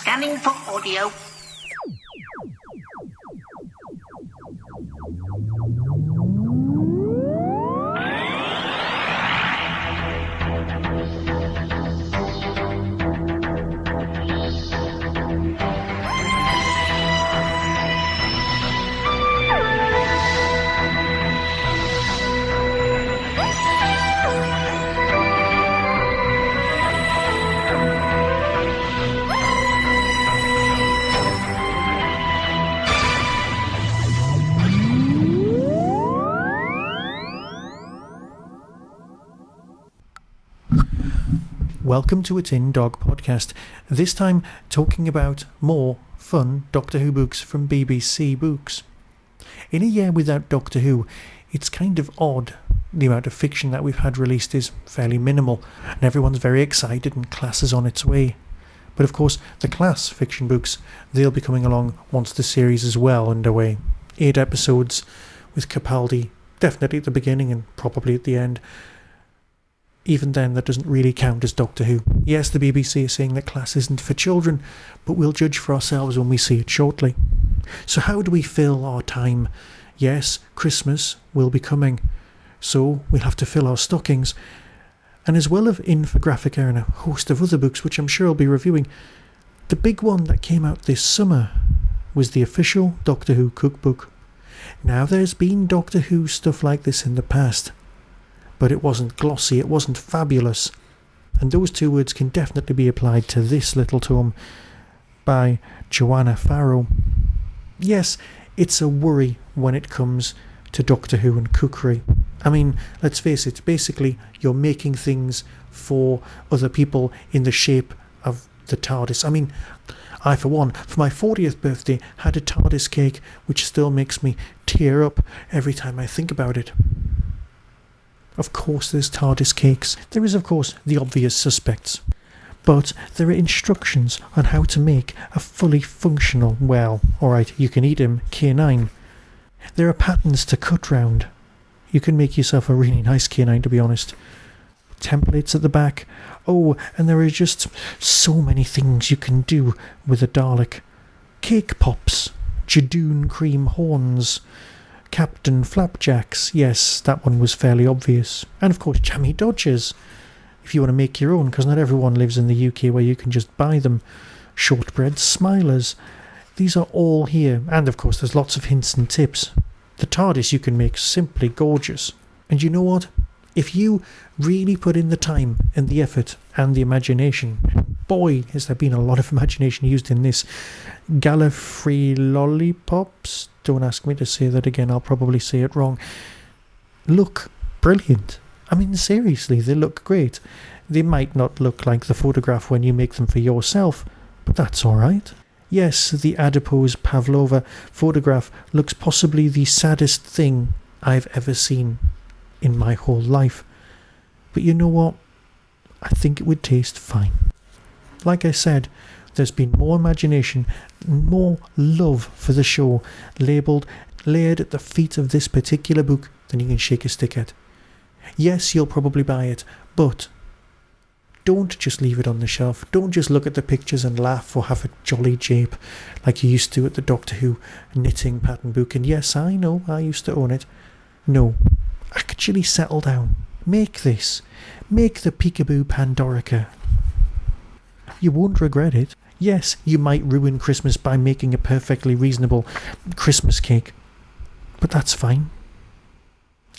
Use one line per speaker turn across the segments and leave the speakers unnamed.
Scanning for audio.
Welcome to a Tin Dog podcast, this time talking about more fun Doctor Who books from BBC Books. In a year without Doctor Who, it's kind of odd. The amount of fiction that we've had released is fairly minimal, and everyone's very excited and Class is on its way. But of course, the Class fiction books, they'll be coming along once the series is well underway. 8 episodes, with Capaldi definitely at the beginning and probably at the end. Even then, that doesn't really count as Doctor Who. Yes, the BBC is saying that Class isn't for children, but we'll judge for ourselves when we see it shortly. So how do we fill our time? Yes, Christmas will be coming, so we'll have to fill our stockings. And as well as Infographica and a host of other books, which I'm sure I'll be reviewing, the big one that came out this summer was the official Doctor Who cookbook. Now, there's been Doctor Who stuff like this in the past, but it wasn't glossy, it wasn't fabulous. And those two words can definitely be applied to this little tome by Joanna Farrow. Yes, it's a worry when it comes to Doctor Who and cookery. I mean, let's face it, basically you're making things for other people in the shape of the TARDIS. I mean, I, for one, for my 40th birthday, had a TARDIS cake, which still makes me tear up every time I think about it. Of course there's TARDIS cakes. There is, of course, the obvious suspects. But there are instructions on how to make a fully functional, well, alright, you can eat him, K9. There are patterns to cut round. You can make yourself a really nice K9, to be honest. Templates at the back. Oh, and there are just so many things you can do with a Dalek. Cake pops. Jadoon cream horns. Captain Flapjacks, yes, that one was fairly obvious. And of course, jammy dodgers, if you want to make your own, because not everyone lives in the UK where you can just buy them. Shortbread smilers, these are all here. And of course, there's lots of hints and tips. The TARDIS you can make simply gorgeous. And you know what? If you really put in the time and the effort and the imagination, boy, has there been a lot of imagination used in this. Gallifrey lollipops? Don't ask me to say that again, I'll probably say it wrong. Look brilliant. I mean, seriously, they look great. They might not look like the photograph when you make them for yourself, but that's alright. Yes, the adipose Pavlova photograph looks possibly the saddest thing I've ever seen in my whole life. But you know what? I think it would taste fine. Like I said, there's been more imagination, more love for the show layered at the feet of this particular book than you can shake a stick at. Yes, you'll probably buy it, but don't just leave it on the shelf. Don't just look at the pictures and laugh or have a jolly jape like you used to at the Doctor Who knitting pattern book. And yes, I know, I used to own it. No, actually settle down. Make this. Make the Peekaboo Pandorica. You won't regret it. Yes, you might ruin Christmas by making a perfectly reasonable Christmas cake, but that's fine.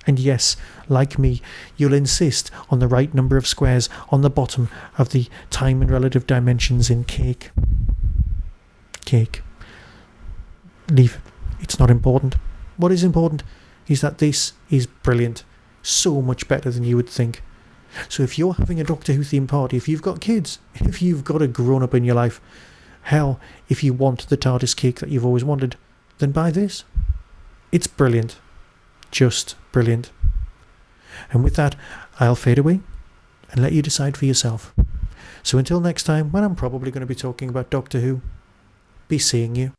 And yes, like me, you'll insist on the right number of squares on the bottom of the time and relative dimensions in cake. Cake. Leave it. It's not important. What is important is that this is brilliant. So much better than you would think. So if you're having a Doctor Who themed party, if you've got kids, if you've got a grown-up in your life, hell, if you want the TARDIS cake that you've always wanted, then buy this. It's brilliant. Just brilliant. And with that, I'll fade away and let you decide for yourself. So until next time, when I'm probably going to be talking about Doctor Who, be seeing you.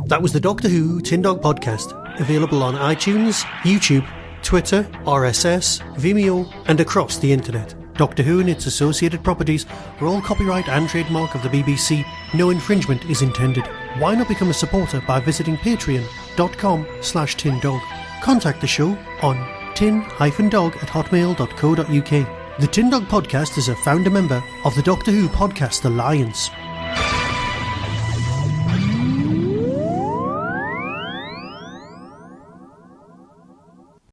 That was the Doctor Who Tin Dog Podcast, available on iTunes, YouTube, Twitter, RSS, Vimeo, and across the internet. Doctor Who and its associated properties are all copyright and trademark of the BBC. No infringement is intended. Why not become a supporter by visiting patreon.com/tindog. Contact the show on tin-dog@hotmail.co.uk. The Tin Dog Podcast is a founder member of the Doctor Who Podcast Alliance.